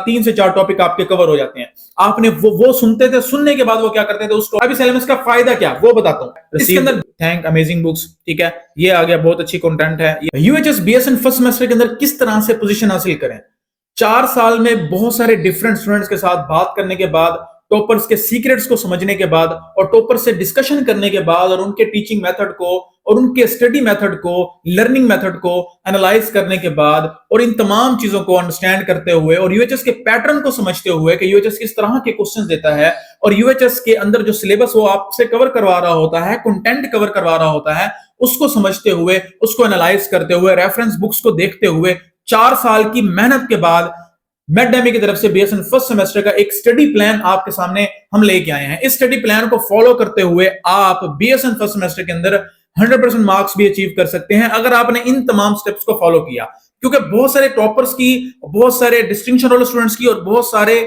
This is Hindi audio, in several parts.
3 से 4 टॉपिक आपके कवर हो जाते हैं। आपने वो सुनते थे, सुनने के बाद वो क्या करते थे उसको। अब इस एलएमएस का फायदा क्या वो बताता हूं। इसके अंदर थैंक अमेजिंग बुक्स, ठीक है, ये आ गया, बहुत अच्छी कंटेंट है। यूएचएस बीएसएन फर्स्ट सेमेस्टर के अंदर किस तरह से पोजीशन हासिल करें। 4 साल में बहुत सारे डिफरेंट स्टूडेंट्स के साथ बात करने के बाद, टॉपर्स के सीक्रेट्स को समझने के बाद और टॉपर से डिस्कशन करने के बाद और उनके टीचिंग मेथड को और उनके स्टडी मेथड को, लर्निंग मेथड को एनालाइज करने के बाद और इन तमाम चीजों को अंडरस्टैंड करते हुए और यूएचएस के पैटर्न को समझते हुए कि यूएचएस किस तरह के क्वेश्चंस देता है और यूएचएस के अंदर जो सिलेबस वो आपसे कवर करवा रहा होता है, कंटेंट कवर करवा रहा होता है, उसको समझते हुए, उसको एनालाइज करते हुए, रेफरेंस बुक्स को देखते हुए 4 साल की मेहनत के बाद मैकडेमी की तरफ से बीएसएन फर्स्ट सेमेस्टर का एक स्टडी प्लान आपके सामने हम लेके आए हैं। इस स्टडी प्लान को फॉलो करते हुए आप बीएसएन फर्स्ट सेमेस्टर के अंदर 100% मार्क्स भी अचीव कर सकते हैं अगर आपने इन तमाम स्टेप्स को फॉलो किया। क्योंकि बहुत सारे टॉपर्स की, बहुत सारे डिस्टिंक्शन वाले स्टूडेंट्स की और बहुत सारे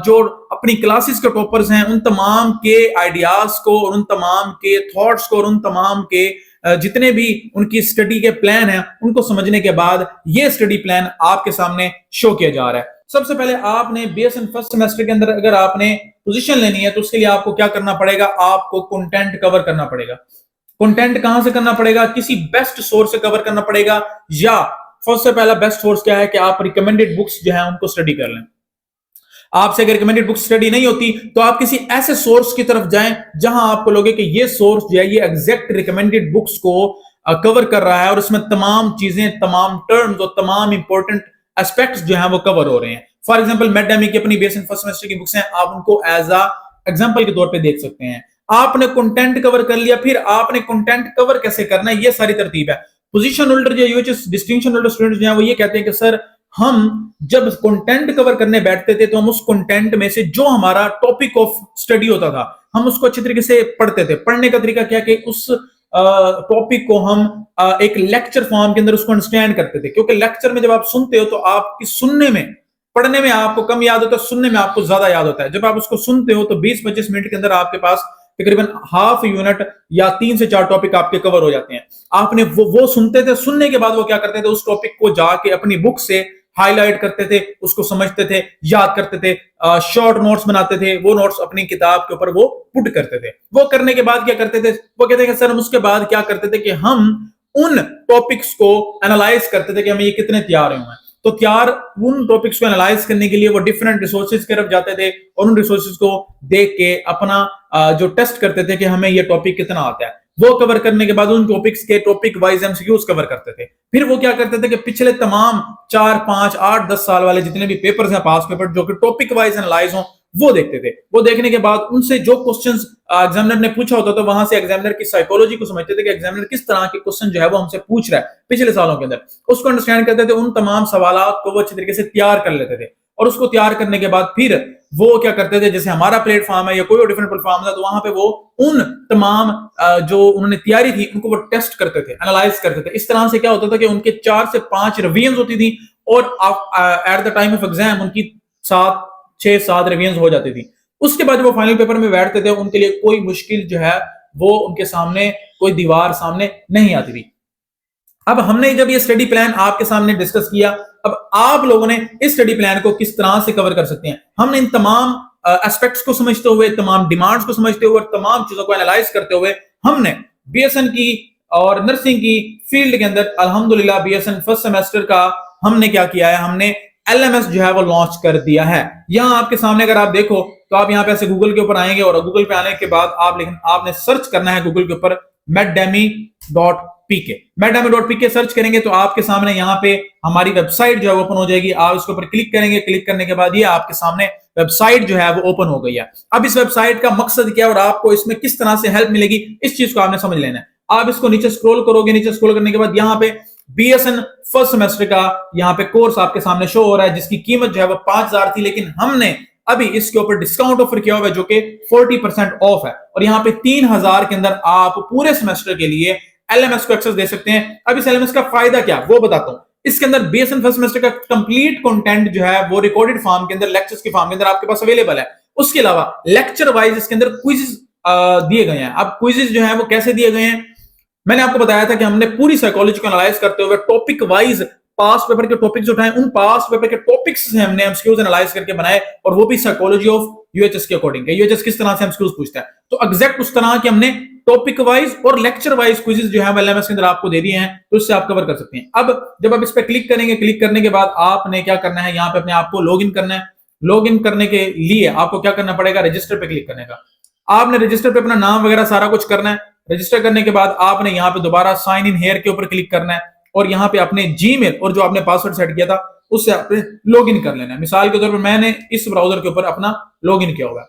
जो अपनी क्लासेस के टॉपर्स हैं, उन तमाम के आइडियाज को और उन तमाम के थॉट्स को और उन तमाम के जितने भी उनकी स्टडी के प्लान हैं उनको समझने के बाद ये स्टडी प्लान आपके सामने शो किया जा रहा है। सबसे पहले आपने बीएसएन फर्स्ट सेमेस्टर के अंदर अगर आपने पोजीशन लेनी है तो उसके लिए आपको क्या करना पड़ेगा, आपको कंटेंट कवर करना पड़ेगा। कंटेंट कहां से करना पड़ेगा, किसी बेस्ट सोर्स से कवर करना पड़ेगा, या सबसे पहला बेस्ट सोर्स क्या है कि आप रिकमेंडेड बुक्स जो है उनको स्टडी कर लें। आपसे अगर रिकमेंडेड बुक्स स्टडी नहीं होती तो आप किसी ऐसे सोर्स की तरफ जाएं जहां आपको लगे कि ये सोर्स जो है ये एग्जैक्ट रिकमेंडेड बुक्स को कवर कर रहा है और इसमें तमाम चीजें, तमाम टर्म्स और तमाम इंपॉर्टेंट एस्पेक्ट्स जो हैं वो कवर हो रहे हैं। फॉर एग्जांपल मैकडेमी की अपनी बीएसएन फर्स्ट सेमेस्टर की बुक्स हैं, आप उनको एज अ एग्जांपल के तौर पे देख सकते हैं। आपने कंटेंट कवर कर लिया, फिर आपने कंटेंट कवर कैसे करना है, ये सारी तरतीब है। पोजीशन होल्डर जो यूएचएस डिस्टिंक्शन होल्डर स्टूडेंट्स जो हैं वो ये कहते हैं कि सर हम जब कंटेंट कवर करने बैठते थे तो हम उस कंटेंट में से जो हमारा टॉपिक ऑफ स्टडी होता था हम उसको अच्छी तरीके से पढ़ते थे। पढ़ने का तरीका क्या कि उस टॉपिक को हम एक लेक्चर फॉर्म के अंदर उसको अंडरस्टैंड करते थे, क्योंकि लेक्चर में जब आप सुनते हो तो आपकी सुनने में, पढ़ने में आपको कम याद होता है, सुनने में आपको ज्यादा याद होता है। जब आप उसको सुनते हो तो 20-25 मिनट के अंदर आपके पास तकरीबन हाफ यूनिट या 3 से 4 टॉपिक आपके कवर हो जाते हैं। आपने वो सुनते थे, सुनने के बाद वो क्या करते थे, उस टॉपिक को जाके अपनी बुक से हाईलाइट करते थे, उसको समझते थे, याद करते थे, शॉर्ट नोट्स बनाते थे, वो नोट्स अपनी किताब के ऊपर वो पुट करते थे। वो करने के बाद क्या करते थे, वो कहते हैं सर हम उसके बाद क्या करते थे कि हम उन टॉपिक्स को एनालाइज करते थे कि हमें ये कितने तैयार हुए हैं। तो तैयार उन टॉपिक्स को एनालाइज करने के लिए वो डिफरेंट रिसोर्सेज की तरफ जाते थे और उन रिसोर्सेज को देख के अपना जो टेस्ट करते थे कि हमें ये टॉपिक कितना आता है। वो कवर करने के बाद उन टॉपिक्स के टॉपिक वाइज एमसीक्यूज कवर करते थे। फिर वो क्या करते थे कि पिछले तमाम 4, 5, 8, 10 साल वाले जितने भी पेपर्स हैं, पास पेपर जो कि टॉपिक वाइज एनालाइज हो, वो देखते थे। वो देखने के बाद उनसे जो क्वेश्चंस एग्जामिनर ने पूछा होता तो वहां से एग्जामिनर की साइकोलॉजी को समझते थे कि एग्जामिनर किस तरह के क्वेश्चन जो है वो हमसे पूछ रहा है पिछले सालों के अंदर, उसको अंडरस्टैंड करते थे। उन तमाम सवालात को वो अच्छी तरीके से तैयार कर लेते थे और उसको तैयार करने के बाद फिर वो क्या करते थे, जैसे हमारा प्लेटफॉर्म है या कोई और डिफरेंट प्लेटफॉर्म है तो वहां पे वो उन तमाम जो उन्होंने तैयारी थी उनको वो टेस्ट करते थे, एनालाइज करते थे। इस तरह से क्या होता था कि उनके 4 से 5 रिवीजन होती थी और at the time of exam उनकी 6-7 रिवीजन हो जाती थी। उसके बाद जब वो फाइनल पेपर में बैठते थे उनके लिए कोई मुश्किल जो है वो उनके सामने, कोई दीवार सामने नहीं आती थी। अब हमने जब ये स्टडी प्लान आपके सामने डिस्कस किया, अब आप लोगों ने इस स्टडी प्लान को किस तरह से कवर कर सकते हैं। हमने इन तमाम एस्पेक्ट्स को समझते हुए, तमाम डिमांड्स को समझते हुए और तमाम चीजों को एनालाइज करते हुए हमने बीएसएन की और नर्सिंग की फील्ड के अंदर अल्हम्दुलिल्लाह बीएसएन फर्स्ट सेमेस्टर का हमने क्या किया है, हमने एलएमएस जो है वो लॉन्च कर दिया है। यहां आपके सामने अगर आप देखो तो आप यहां पे ऐसे गूगल के ऊपर आएंगे और गूगल पे आने के बाद आपने सर्च करना है गूगल के ऊपर macdemy.pk। macdemy.pk सर्च करेंगे तो आपके सामने यहाँ पे हमारी वेबसाइट जो है ओपन हो जाएगी। आप इसके ऊपर क्लिक करेंगे, क्लिक करने के बाद ये आपके सामने वेबसाइट जो है वो ओपन हो गई है। अब इस वेबसाइट का मकसद क्या है और आपको इसमें किस तरह से हेल्प मिलेगी, इस चीज को आपने समझ लेना है। आप इसको नीचे स्क्रॉल करोगे, नीचे स्क्रॉल करने के बाद यहाँ पे बीएसएन फर्स्ट सेमेस्टर का यहाँ पे कोर्स आपके सामने शो हो रहा है जिसकी कीमत जो है वो 5000 थी, लेकिन हमने अभी इसके ऊपर डिस्काउंट ऑफर किया हुआ है जो कि 40% ऑफ है और यहाँ पे 3000 के अंदर आप पूरे सेमेस्टर के लिए एलएमएस को एक्सेस दे सकते हैं। अब इस एलएमएस का फायदा क्या वो बताता हूं। इसके अंदर बीएसएन फर्स्ट सेमेस्टर का कंप्लीट कंटेंट जो है वो रिकॉर्डेड फॉर्म के अंदर, लेक्चर्स के फॉर्म के अंदर आपके पास अवेलेबल है। उसके अलावा लेक्चर वाइज इसके अंदर क्विज़ दिए गए हैं। अब क्विज़ जो है वो कैसे दिए गए हैं, मैंने आपको बताया था कि हमने पूरी साइकोलॉजी को एनालाइज करते हुए टॉपिक वाइज पास्ट पेपर के टॉपिक्स उठाए, उन पास्ट पेपर के टॉपिक्स से हमने एमसीक्यूज एनालाइज करके बनाए, और वो भी साइकोलॉजी ऑफ यूएचएस के अकॉर्डिंग। यूएचएस किस तरह से एमसीक्यूज पूछता है, तो एग्जैक्ट उस तरह के हमने टॉपिक वाइज और लेक्चर वाइज क्विज़ेस जो है एलएमएस के अंदर आपको दे दिए हैं, तो इससे आप कवर कर सकते हैं। अब जब आप इस पे क्लिक करेंगे, क्लिक करने के बाद आपने क्या करना है, यहाँ पे अपने आप को लॉग इन करना है। लॉग इन करने के लिए आपको क्या करना पड़ेगा, रजिस्टर पे क्लिक करने का। आपने रजिस्टर पे अपना नाम वगैरह सारा कुछ करना है। रजिस्टर करने के बाद आपने यहाँ पे दोबारा साइन इन हेयर के ऊपर क्लिक करना है, और यहाँ पे अपने जीमेल और जो आपने पासवर्ड सेट किया था उससे आपने लॉग इन कर लेना है। मिसाल के तौर पर मैंने इस ब्राउजर के ऊपर अपना लॉग इन किया होगा,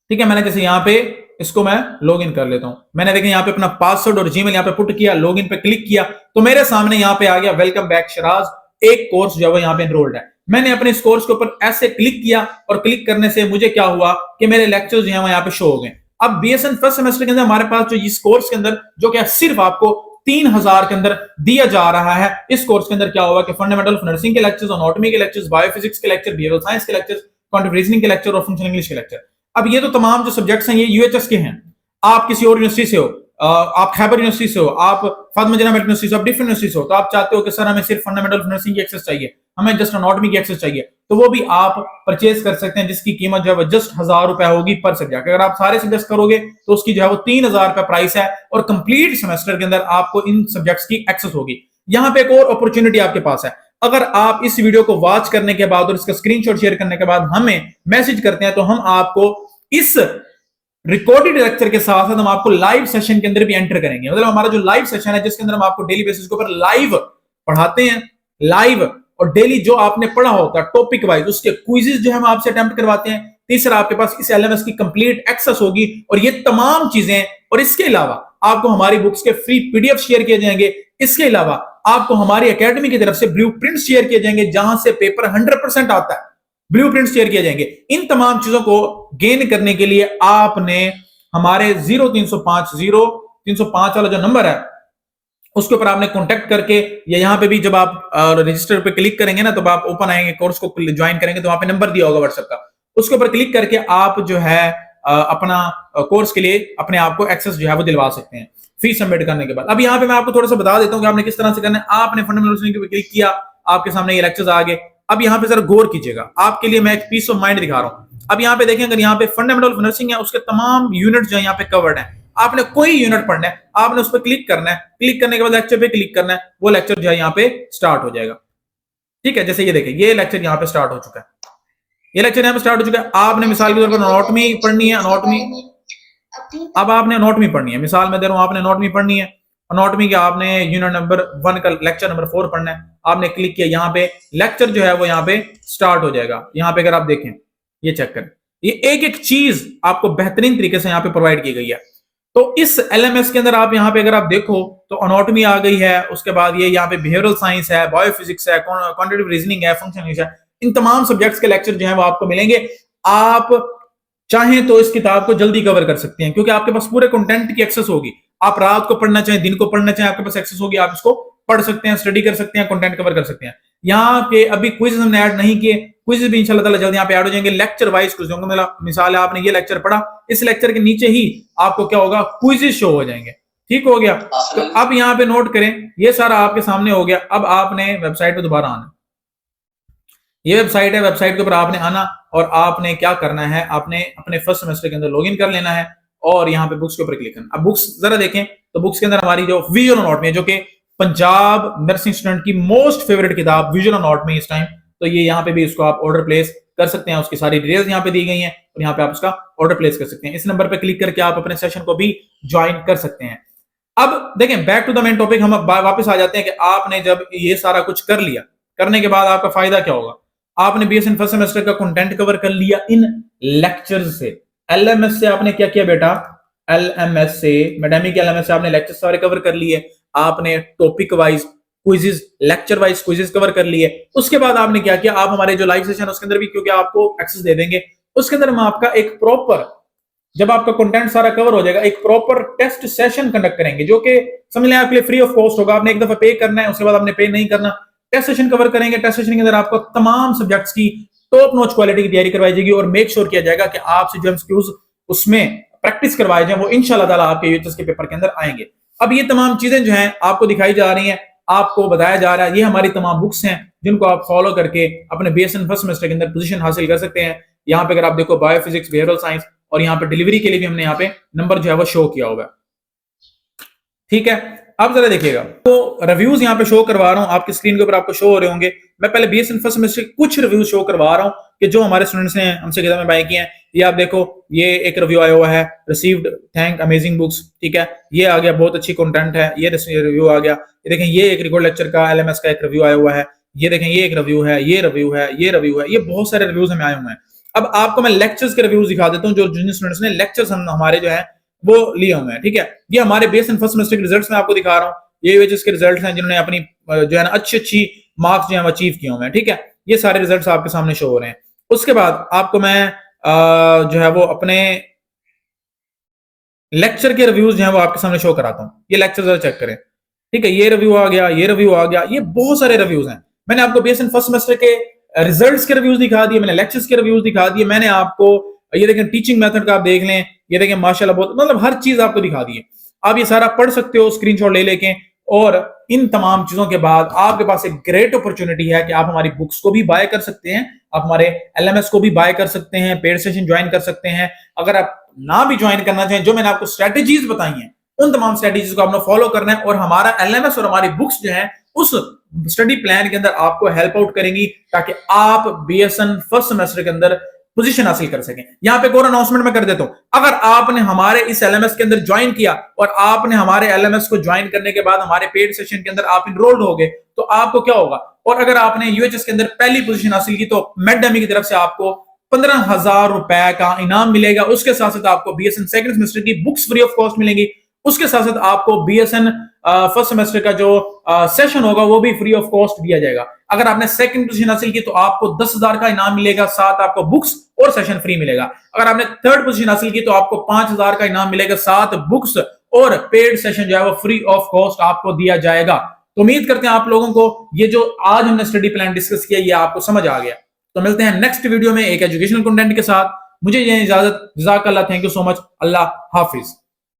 ठीक है। मैंने जैसे यहाँ पे इसको मैं लॉग इन कर लेता हूं। मैंने देखें यहाँ पे अपना पासवर्ड और जीमेल यहाँ पे पुट किया, लॉग इन पे क्लिक किया, तो मेरे सामने यहाँ पे आ गया वेलकम बैक शिराज, एक कोर्स जो है यहाँ पे एनरोल्ड है। मैंने अपने इस कोर्स के ऊपर ऐसे क्लिक किया, और क्लिक करने से मुझे क्या हुआ कि मेरे लेक्चर्स जो है यहाँ पे शो हो गए। अब बीएसएन फर्स्ट सेमेस्टर के अंदर हमारे पास जो इस कोर्स के अंदर जो क्या सिर्फ आपको 3000 के अंदर दिया जा रहा है, इस कोर्स के अंदर क्या होगा कि फंडामेंटल ऑफ नर्सिंग के लेक्चर्स, एनाटॉमी के लेक्चर्स, बायोफिजिक्स के लेक्चर, बिहेवियरल साइंस के लेक्चर्स, क्वांटिटेटिव रीजनिंग के लेक्चर और फंक्शनल इंग्लिश के लेक्चर। अब ये तो तमाम जो सब्जेक्ट्स हैं ये यूएचएस के हैं। आप किसी और यूनिवर्सिटी से हो, आप खैबर यूनिवर्सिटी से हो, आप फातिमा जिन्ना मेडिकल यूनिवर्सिटी से, आप डिफरेंट यूनिवर्सिटी से हो, तो आप चाहते हो कि सर हमें सिर्फ फंडामेंटल ऑफ नर्सिंग की एक्सेस चाहिए, हमें जस्ट एनाटॉमी की एक्सेस चाहिए, तो वो भी आप परचेज कर सकते हैं, जिसकी कीमत जो है वो जस्ट 1000 रुपए होगी पर सब्जेक्ट। अगर आप सारे सब्जेक्ट्स करोगे तो उसकी जो है वो 3000 रुपए प्राइस है, और कंप्लीट सेमेस्टर के अंदर आपको इन सब्जेक्ट्स की एक्सेस होगी। यहाँ पे एक और अपॉर्चुनिटी आपके पास है। अगर आप इस वीडियो को वॉच करने के बाद और इसका स्क्रीनशॉट शेयर करने के बाद हमें मैसेज करते हैं, तो हम आपको इस रिकॉर्डेड लेक्चर के साथ साथ हम आपको लाइव सेशन के अंदर भी एंटर करेंगे। मतलब हमारा जो लाइव सेशन है, जिसके अंदर हम आपको डेली बेसिस के ऊपर लाइव पढ़ाते हैं, लाइव, और डेली जो आपने पढ़ा होता है टॉपिक वाइज उसके क्विज़ेस जो हम आपसे अटेम्प्ट करवाते हैं। तीसरा, आपके पास इस एलएमएस की कंप्लीट एक्सेस होगी, और ये तमाम चीजें, और इसके अलावा आपको हमारी बुक्स के फ्री पीडीएफ शेयर किए जाएंगे। इसके अलावा आपको हमारी एकेडमी की तरफ से ब्लूप्रिंट शेयर किए जाएंगे, जहां से पेपर 100% आता है, ब्लूप्रिंट शेयर किए जाएंगे। इन तमाम चीजों को गेन करने के लिए आपने हमारे 0305 वाला जो नंबर है उसके ऊपर आपने कांटेक्ट करके, या यहाँ पे भी जब आप रजिस्टर पे क्लिक करेंगे ना, तो आप ओपन आएंगे, कोर्स को ज्वाइन करेंगे, तो वहां पे नंबर दिया होगा व्हाट्सएप का, उसके ऊपर क्लिक करके आप जो है अपना कोर्स के लिए अपने आप को एक्सेस जो है वो दिलवा सकते हैं फीस सबमिट करने के बाद। अब यहाँ पे मैं आपको थोड़ा सा बता देता हूँ कि आपने किस तरह से करना है। आपने फंडामेंटल पे क्लिक किया, आपके सामने ये लेक्चर्स आ गए। अब यहाँ पे जरा गौर कीजिएगा, आपके लिए मैं एक पीस ऑफ माइंड दिखा रहा हूँ। अब यहाँ पे देखें, अगर यहाँ पे फंडामेंटल ऑफ नर्सिंग है, उसके तमाम यूनिट जो है यहाँ पे कवर्ड है। आपने कोई यूनिट पढ़ना है, आपने उस पर क्लिक करना है, क्लिक करने के बाद लेक्चर पे क्लिक करना है, वो लेक्चर जो है यहाँ पे स्टार्ट हो जाएगा। ठीक है, जैसे ये देखें, ये लेक्चर यहाँ पे स्टार्ट हो चुका है, ये लेक्चर यहाँ पे स्टार्ट हो चुका है। आपने मिसाल के तौर पर एनाटॉमी पढ़नी है, एनाटॉमी, अब आपने एनाटॉमी पढ़नी है, मिसाल में दे रहा हूं, आपने एनाटॉमी पढ़नी है। एनाटॉमी के आपने यूनिट नंबर 1 का लेक्चर नंबर 4 पढ़ना है। आपने क्लिक किया, यहाँ पे लेक्चर जो है वो यहाँ पे स्टार्ट हो जाएगा। यहाँ पे अगर आप देखें, ये चेक करें, ये एक एक चीज आपको बेहतरीन तरीके से यहाँ पे प्रोवाइड की गई है। तो इस एलएमएस के अंदर आप यहाँ पे अगर आप देखो तो एनाटॉमी आ गई है, उसके बाद ये यहाँ पे बिहेवियरल साइंस है, बायोफिजिक्स है, क्वांटिटेटिव रीजनिंग है, फंक्शनल इंग्लिश है। इन तमाम सब्जेक्ट्स के लेक्चर जो है वो आपको मिलेंगे। आप चाहें तो इस किताब को जल्दी कवर कर सकते हैं, क्योंकि आपके पास पूरे कंटेंट की एक्सेस होगी। आप रात को पढ़ना चाहें, दिन को पढ़ना चाहें, आपके पास एक्सेस होगी, आप इसको पढ़ सकते हैं, स्टडी कर सकते हैं, कंटेंट कवर कर सकते हैं। यहाँ पे अभी क्विज हमने ऐड नहीं किए, क्विज भी इंशाल्लाह ताला जल्द यहाँ पे ऐड हो जाएंगे। लेक्चर वाइज क्विज होंगे, मतलब मिसाल है आपने ये लेक्चर पढ़ा, इस लेक्चर के नीचे ही आपको क्या होगा, क्विजेस शो हो जाएंगे। ठीक हो गया। तो अब यहाँ पे नोट करें, ये सारा आपके सामने हो गया। अब आपने वेबसाइट पे दोबारा आना, ये वेबसाइट है, वेबसाइट के ऊपर आपने आना और आपने क्या करना है, आपने अपने फर्स्ट सेमेस्टर के अंदर लॉगिन कर लेना है और यहाँ पे बुक्स के ऊपर क्लिक करना। अब बुक्स जरा देखें तो बुक्स के अंदर हमारी जो विजुअल एनाटॉमी है, जो कि पंजाब नर्सिंग स्टूडेंट की मोस्ट फेवरेट किताब विजुअल एनाटॉमी इस टाइम, तो ये यहाँ पे भी इसको आप ऑर्डर प्लेस कर सकते हैं। उसकी सारी डिटेल्स यहाँ पे दी गई हैं और यहाँ पे आप उसका ऑर्डर प्लेस कर सकते हैं। इस नंबर पे क्लिक करके आप अपने सेशन को भी ज्वाइन कर सकते हैं। अब देखें, back to the main topic, हम वापस आ जाते हैं कि आपने जब ये सारा कुछ कर लिया, करने के बाद आपका फायदा क्या होगा। आपने बीएसएन फर्स्ट सेमेस्टर का कंटेंट कवर कर लिया इन लेक्चर्स से। एलएमएस से आपने क्या किया बेटा, एलएमएस से, मैडेमिक एलएमएस से आपने लेक्चर्स सारे कवर कर लिए। आपने topic wise quizzes, lecture wise quizzes cover कर लिए। उसके बाद आपने क्या किया, आप हमारे जो लाइव सेशन है उसके अंदर भी, क्योंकि आपको एक्सेस दे देंगे, उसके अंदर हम आपका एक प्रॉपर, जब आपका कंटेंट सारा कवर हो जाएगा, एक प्रॉपर टेस्ट सेशन कंडक्ट करेंगे, जो कि समझ लें आपके लिए फ्री ऑफ कॉस्ट होगा। आपने एक दफा पे करना है, उसके बाद आपने पे नहीं करना। टेस्ट सेशन कवर करेंगे। टेस्ट सेशन के अंदर आपको तमाम सब्जेक्ट्स की टॉप नॉच क्वालिटी की तैयारी करवाई जाएगी और मेक श्योर किया जाएगा कि आपसे जो एमसीक्यूज उसमें प्रैक्टिस करवाए जाए वो इंशाल्लाह ताला आपके यूएचएस के पेपर के अंदर आएंगे। अब ये तमाम चीजें जो हैं आपको दिखाई जा रही हैं, आपको बताया जा रहा है। ये हमारी तमाम बुक्स हैं जिनको आप फॉलो करके अपने बीएसएन फर्स्ट सेमेस्टर के अंदर पोजीशन हासिल कर सकते हैं। यहाँ पे अगर आप देखो बायोफिजिक्स, बिहेवियरल साइंस, और यहाँ पे डिलीवरी के लिए भी हमने यहाँ पे नंबर जो है वो शो किया होगा। ठीक है, अब जरा देखिएगा, तो रिव्यूज यहाँ पे शो करवा रहा हूँ आपकी स्क्रीन के ऊपर, आपको शो हो रहे होंगे। मैं पहले बीएसएन फर्स्ट सेमेस्टर के कुछ रिव्यूज शो करवा रहा हूँ कि जो हमारे स्टूडेंट्स ने हमसे किताबें बाय की हैं। ये आप देखो, ये एक रिव्यू आया हुआ है, रिसीव्ड थैंक अमेजिंग बुक्स। ठीक है, ये आ गया, बहुत अच्छी कंटेंट है, ये रिव्यू आ गया। ये देखें, ये एक रिकॉर्ड लेक्चर का एलएमएस का एक रिव्यू आया हुआ है। ये देखें, ये एक रिव्यू है, ये रिव्यू है, ये रिव्यू है, ये बहुत सारे रिव्यूज हमें आए हुए हैं। अब आपको मैं लेक्चर्स के रिव्यूज दिखा देता हूँ जो जिन स्टूडेंट्स ने लेक्चर्स हमारे जो है वो लिए हुए हैं। ठीक है, ये हमारे बीएसएन फर्स्ट सेमेस्टर के रिजल्ट्स में आपको दिखा रहा हूँ। ये यूएचएस के रिजल्ट्स हैं जिन्होंने अपनी जो है ना अच्छी मार्क्स जो है अचीव किए हुए हैं। ठीक है, ये सारे रिजल्ट्स आपके सामने शो हो रहे हैं। उसके बाद आपको मैं जो है वो अपने लेक्चर के रिव्यूज जो है वो आपके सामने शो कराता हूँ। ये लेक्चर जरा चेक करें। ठीक है, ये रिव्यू आ गया, ये रिव्यू आ गया, ये बहुत सारे रिव्यूज हैं। मैंने आपको बीएसएन फर्स्ट सेमेस्टर के रिजल्ट्स के रिव्यूज दिखा दिए, मैंने लेक्चर्स के रिव्यूज दिखा दिए, मैंने आपको ये देखें टीचिंग मेथड का आप देख लें, ये देखें माशाल्लाह बहुत, मतलब हर चीज आपको दिखा दी है। आप ये सारा पढ़ सकते हो स्क्रीनशॉट ले लेके, और इन तमाम चीजों के बाद आपके पास एक ग्रेट अपॉर्चुनिटी है कि आप हमारी बुक्स को भी बाय कर सकते हैं, आप हमारे एलएमएस को भी बाय कर सकते हैं, पेड सेशन ज्वाइन कर सकते हैं। अगर आप ना भी ज्वाइन करना चाहें, जो मैंने आपको स्ट्रेटेजीज बताई हैं उन तमाम स्ट्रेटेजीज को आपने फॉलो करना है, और हमारा एलएमएस और हमारी बुक्स जो है उस स्टडी प्लान के अंदर आपको हेल्प आउट करेंगी ताकि आप बीएसएन फर्स्ट सेमेस्टर के अंदर पोजीशन हासिल कर सकें। यहां पे एक और अनाउंसमेंट मैं कर देता हूं, अगर आपने हमारे इस एलएमएस के अंदर ज्वाइन किया और आपने हमारे एलएमएस को ज्वाइन करने के बाद हमारे पेड सेशन के अंदर आप इनरोल्ड हो गए तो आपको क्या होगा, और अगर आपने यूएचएस के अंदर पहली पोजीशन हासिल की तो मेडमी की तरफ से आपको 15,000 रुपए का इनाम मिलेगा। उसके साथ साथ आपको बीएसएन सेकंड सेमेस्टर की बुक्स फ्री ऑफ कॉस्ट मिलेंगी। उसके साथ साथ आपको बीएसएन फर्स्ट सेमेस्टर का जो सेशन होगा वो भी फ्री ऑफ कॉस्ट दिया जाएगा। अगर आपने सेकंड पोजीशन हासिल की तो आपको 10,000 का इनाम मिलेगा, साथ आपको बुक्स और सेशन फ्री मिलेगा। अगर आपने थर्ड पोजीशन हासिल की तो आपको 5,000 का इनाम मिलेगा, साथ बुक्स और पेड सेशन जो है वो फ्री ऑफ कॉस्ट आपको दिया जाएगा। तो उम्मीद करते हैं आप लोगों को ये जो आज हमने स्टडी प्लान डिस्कस किया ये आपको समझ आ गया। तो मिलते हैं नेक्स्ट वीडियो में एक एजुकेशनल कंटेंट के साथ। मुझे ये इजाजत, जज़ाकल्लाह, thank you so much, Allah Hafiz.